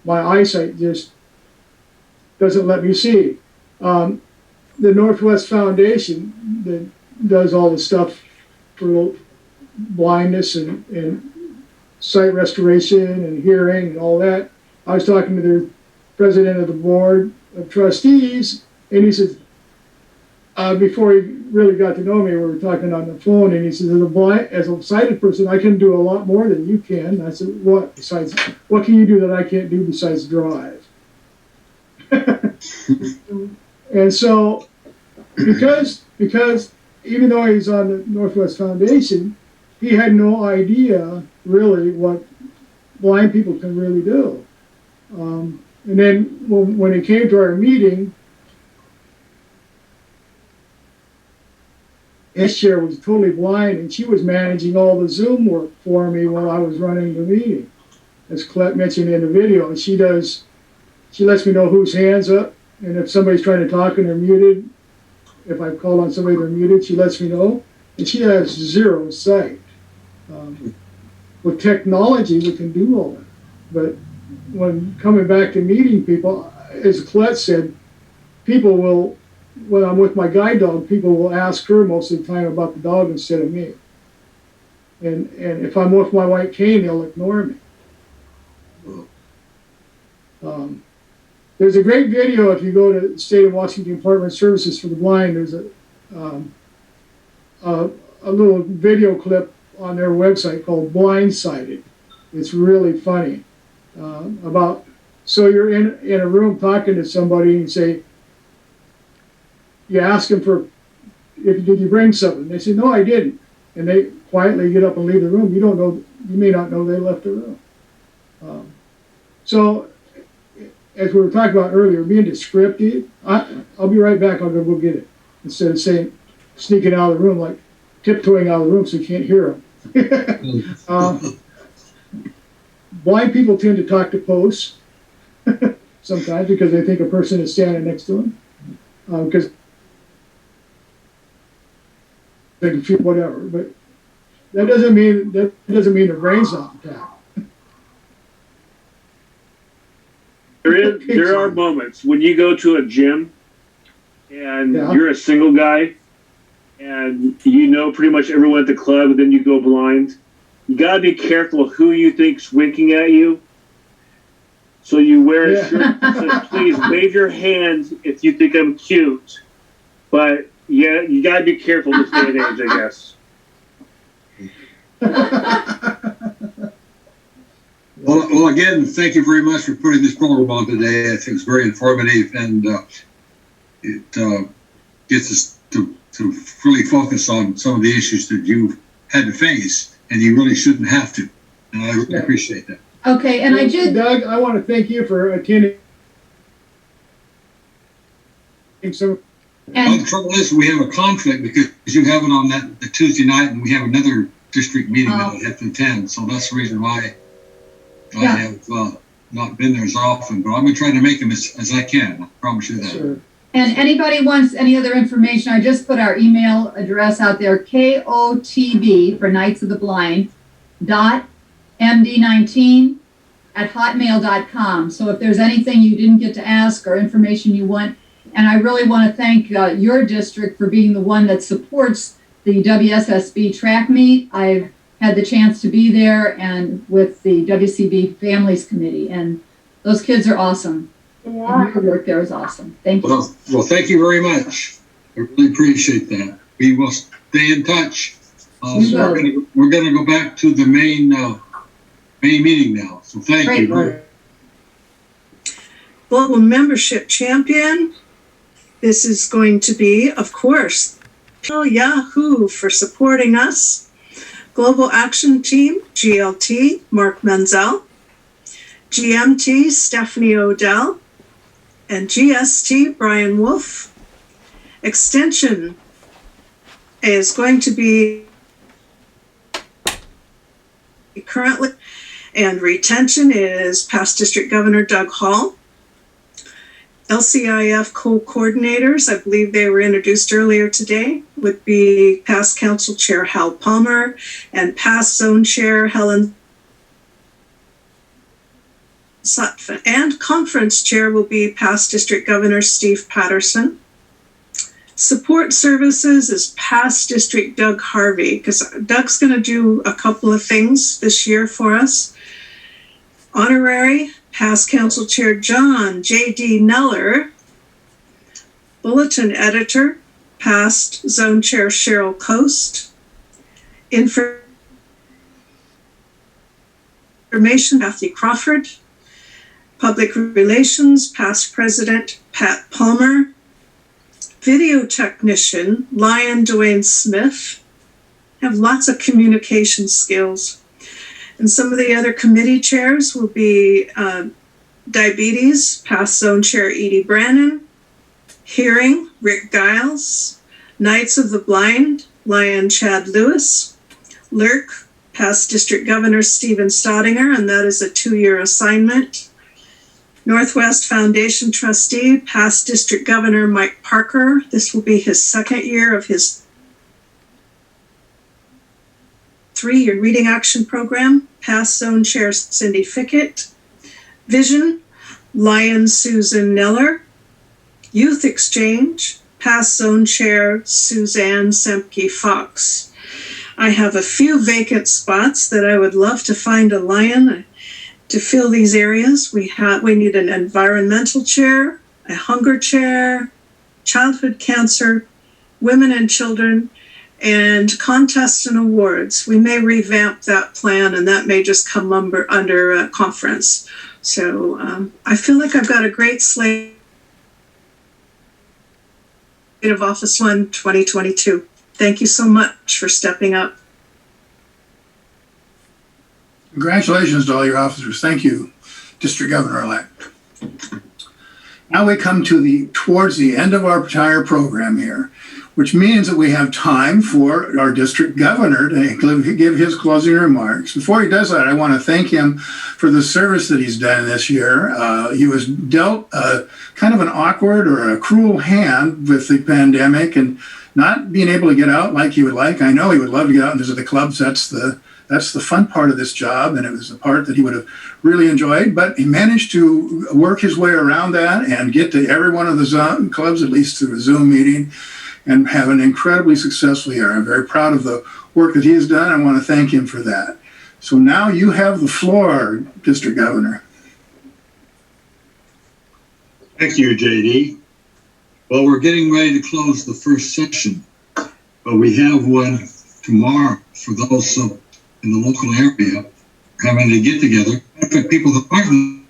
my eyesight just doesn't let me see. The Northwest Foundation that does all the stuff for blindness and sight restoration and hearing and all that. I was talking to their president of the board of trustees, and he said, before he really got to know me, we were talking on the phone, and he said, as a sighted person, I can do a lot more than you can. And I said, what can you do that I can't do besides drive? And so, because even though he's on the Northwest Foundation, he had no idea really what blind people can really do. And then when he came to our meeting, his chair was totally blind, and she was managing all the Zoom work for me while I was running the meeting. As Colette mentioned in the video, and she lets me know whose hand's up, and if somebody's trying to talk and they're muted, if I call on somebody they're muted, she lets me know, and she has zero sight. With technology, we can do all that, but when coming back to meeting people, as Colette said, people will, when I'm with my guide dog, people will ask her most of the time about the dog instead of me. And if I'm with my white cane, they'll ignore me. There's a great video if you go to the State of Washington Department of Services for the Blind. There's a little video clip on their website called Blindsided. It's really funny. So you're in a room talking to somebody and say, you ask them did you bring something? They say, no, I didn't. And they quietly get up and leave the room. You may not know they left the room. So as we were talking about earlier, being descriptive, I'll be right back, I'll go get it. Instead of saying, sneaking out of the room, like tiptoeing out of the room so you can't hear them. Blind people tend to talk to posts sometimes because they think a person is standing next to them. Because they can feel whatever, but that doesn't mean their brain's not intact. There are moments when you go to a gym and you're a single guy and you know pretty much everyone at the club, and then you go blind. You gotta be careful who you think's winking at you. So you wear a shirt that says, please wave your hand if you think I'm cute. But yeah, you gotta be careful this day and age, I guess. Well, again, thank you very much for putting this program on today. I think it's very informative, and it gets us to really focus on some of the issues that you've had to face, and you really shouldn't have to. And I appreciate that. Okay, and Doug, I want to thank you for attending. Well, the trouble is, we have a conflict because you have it on the Tuesday night, and we have another district meeting that I have to attend. So that's the reason why I have not been there as often. But I'm going to try to make them as I can. I promise you that. Sure. And anybody wants any other information, I just put our email address out there, KOTB for Knights of the Blind, .md19@hotmail.com. So if there's anything you didn't get to ask or information you want, and I really want to thank your district for being the one that supports the WSSB track meet. I've had the chance to be there and with the WCB Families Committee, and those kids are awesome. Yeah. Your work there is awesome. Thank you. Well, thank you very much. I really appreciate that. We will stay in touch. So we're going to go back to the main meeting now. So thank you. Global Membership Champion. This is going to be, of course, Yahoo for supporting us. Global Action Team, GLT, Mark Menzel. GMT, Stephanie Odell. And GST, Brian Wolf. Extension is going to be currently, and retention is past District Governor Doug Hall. LCIF co-coordinators, I believe they were introduced earlier today, would be past Council Chair Hal Palmer and past Zone Chair Helen and conference chair will be past District Governor Steve Patterson. Support services is past District Doug Harvey, because Doug's going to do a couple of things this year for us. Honorary, past Council Chair John J.D. Neller. Bulletin editor, past Zone Chair Cheryl Coast. Information, Kathy Crawford. Public Relations, past President Pat Palmer. Video technician, Lion Dwayne Smith. Have lots of communication skills. And some of the other committee chairs will be Diabetes, past Zone Chair Edie Brannon. Hearing, Rick Giles. Knights of the Blind, Lion Chad Lewis. Lurk, past District Governor Stephen Staudinger, and that is a 2-year assignment. Northwest Foundation trustee, past District Governor Mike Parker. This will be his 2nd year of his 3-year reading action program. Past Zone Chair Cindy Fickett. Vision, Lion Susan Neller. Youth Exchange, past Zone Chair Suzanne Semke Fox. I have a few vacant spots that I would love to find a lion to fill these areas. We need an environmental chair, a hunger chair, childhood cancer, women and children, and contests and awards. We may revamp that plan, and that may just come under conference. So I feel like I've got a great slate of Office 1 2022. Thank you so much for stepping up. Congratulations to all your officers. Thank you, District Governor-elect. Now we come towards the end of our entire program here, which means that we have time for our district governor to give his closing remarks. Before he does that, I want to thank him for the service that he's done this year. He was dealt kind of an awkward or a cruel hand with the pandemic and not being able to get out like he would like. I know he would love to get out and visit the clubs. That's the fun part of this job, and it was the part that he would have really enjoyed. But he managed to work his way around that and get to every one of the clubs, at least through a Zoom meeting, and have an incredibly successful year. I'm very proud of the work that he has done. I want to thank him for that. So now you have the floor, District Governor. Thank you, JD. Well, we're getting ready to close the first session, but we have one tomorrow for those in the local area having to get together. For people that aren't in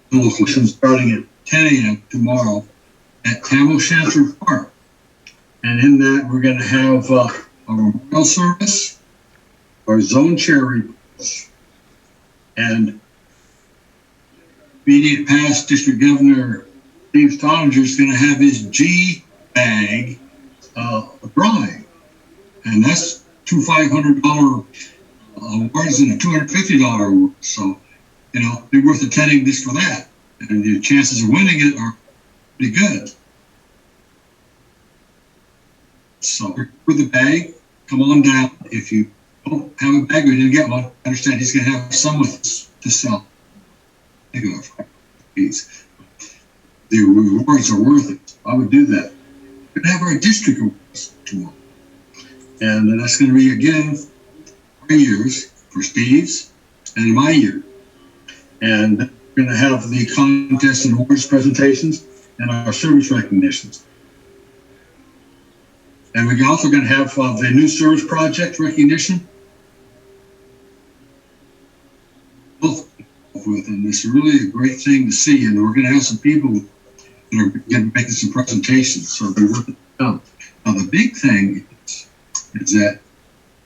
the local session, starting at 10 a.m. tomorrow at Tam O'Shanter Park. And in that, we're going to have a memorial service, our zone chair reports, and immediate past District Governor Steve Staudinger is going to have his G bag drawing. And that's two $500 awards and a $250 award. So, be worth attending just for that. And the chances of winning it are pretty good. So, for the bag, come on down. If you don't have a bag or you didn't get one, understand he's going to have some with us to sell. The rewards are worth it. I would do that. We're going to have our district awards tomorrow. And that's going to be, again, 3 years for Steve's and my year. And we're going to have the contest and awards presentations and our service recognitions. And we're also going to have the new service project recognition. And it's really a great thing to see. And we're going to have some people that are going to make some presentations. So it'll be worth it to come. Now, the big thing is that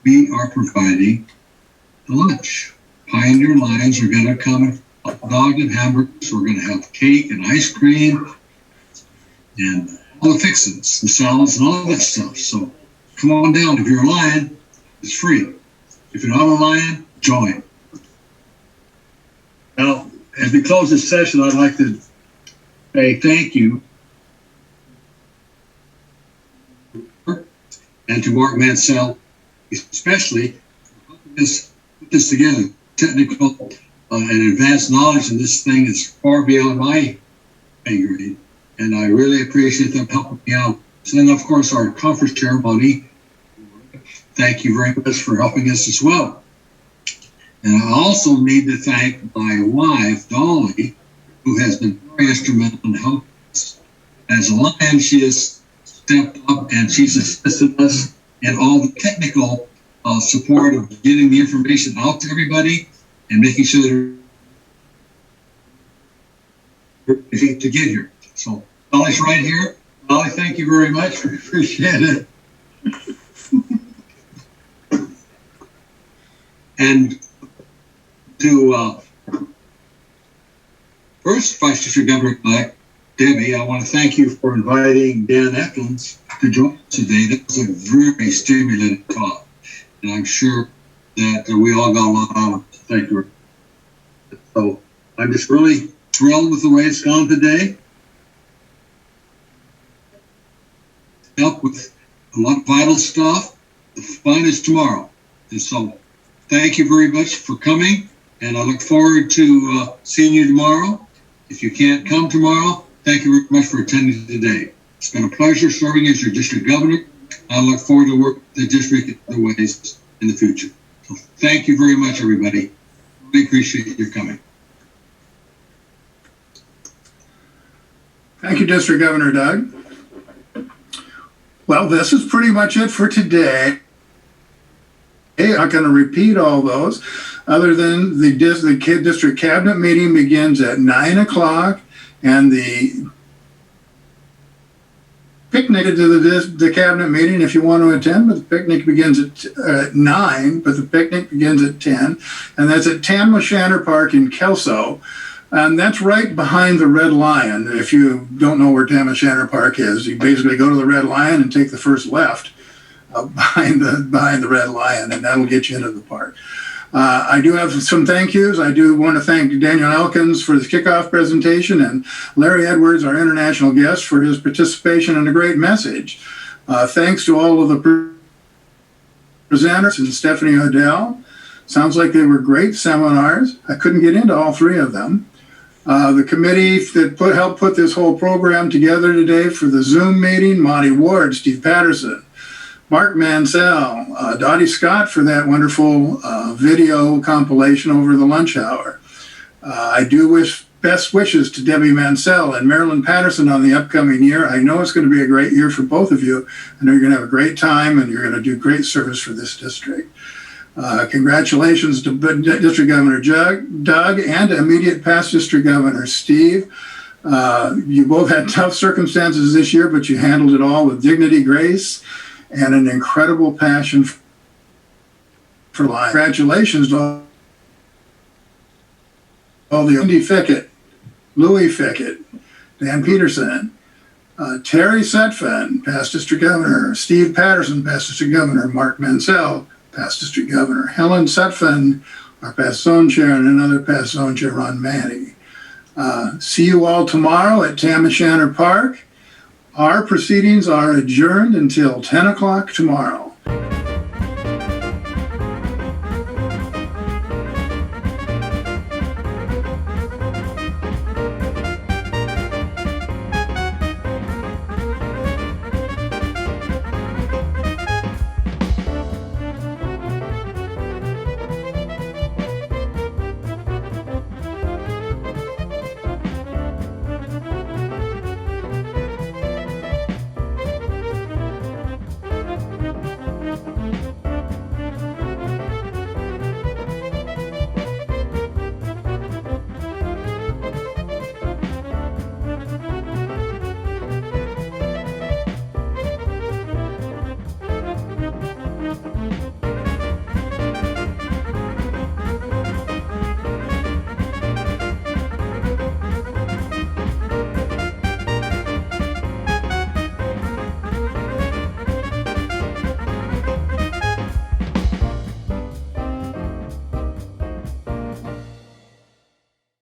we are providing the lunch. Pioneer Lions are going to come and hot dog and hamburgers. We're going to have cake and ice cream and all the fixings, the salads and all that stuff. So come on down. If you're a Lion, it's free. If you're not a Lion, join. Now, as we close this session, I'd like to say thank you and to Mark Mansell, especially for putting this together. technical and advanced knowledge in this thing is far beyond my pay grade. And I really appreciate them helping me out. So then, of course, our conference chair, Bonnie, thank you very much for helping us as well. And I also need to thank my wife, Dolly, who has been very instrumental in helping us. As a Lion, she has stepped up and she's assisted us in all the technical support of getting the information out to everybody and making sure that everything to get here. So Dolly's right here. Dolly, thank you very much. We appreciate it. And to first Vice District Governor-elect Debbie, I want to thank you for inviting Dan Eklund to join us today. That was a very stimulating talk, and I'm sure that we all got a lot out of it. Thank you. So I'm just really thrilled with the way it's gone today. Help with a lot of vital stuff. The fun is tomorrow, and so thank you very much for coming, and I look forward to seeing you tomorrow. If you can't come tomorrow, thank you very much for attending today. It's been a pleasure serving as your district governor. I look forward to working with the district in other ways in the future. So thank you very much, everybody. Really appreciate your coming. Thank you, District Governor Doug. Well, this is pretty much it for today. Hey, I'm not going to repeat all those, other than the district cabinet meeting begins at 9 o'clock, and the picnic to the cabinet meeting if you want to attend, but the picnic begins at 9, but the picnic begins at 10, and that's at Tam O'Shanter Park in Kelso. And that's right behind the Red Lion. If you don't know where Tam O'Shanter Park is, you basically go to the Red Lion and take the first left behind the Red Lion, and that'll get you into the park. I do have some thank yous. I do want to thank Daniel Elkins for the kickoff presentation and Larry Edwards, our international guest, for his participation and a great message. Thanks to all of the presenters and Stephanie Odell. Sounds like they were great seminars. I couldn't get into all three of them. The committee that helped put this whole program together today for the Zoom meeting, Monty Ward, Steve Patterson, Mark Mansell, Dottie Scott for that wonderful video compilation over the lunch hour. I do wish best wishes to Debbie Mansell and Marilyn Patterson on the upcoming year. I know it's going to be a great year for both of you. I know you're going to have a great time and you're going to do great service for this district. Congratulations to District Governor Doug and immediate past District Governor Steve. You both had tough circumstances this year, but you handled it all with dignity, grace, and an incredible passion for life. Congratulations to all the Andy Fickett, Louis Fickett, Dan Peterson, Terry Setfen, past District Governor, Steve Patterson, past District Governor, Mark Mansell, past District Governor, Helen Setfen, our past zone chair, and another past zone chair, Ron Manny. See you all tomorrow at Tam O'Shanter Park. Our proceedings are adjourned until 10 o'clock tomorrow.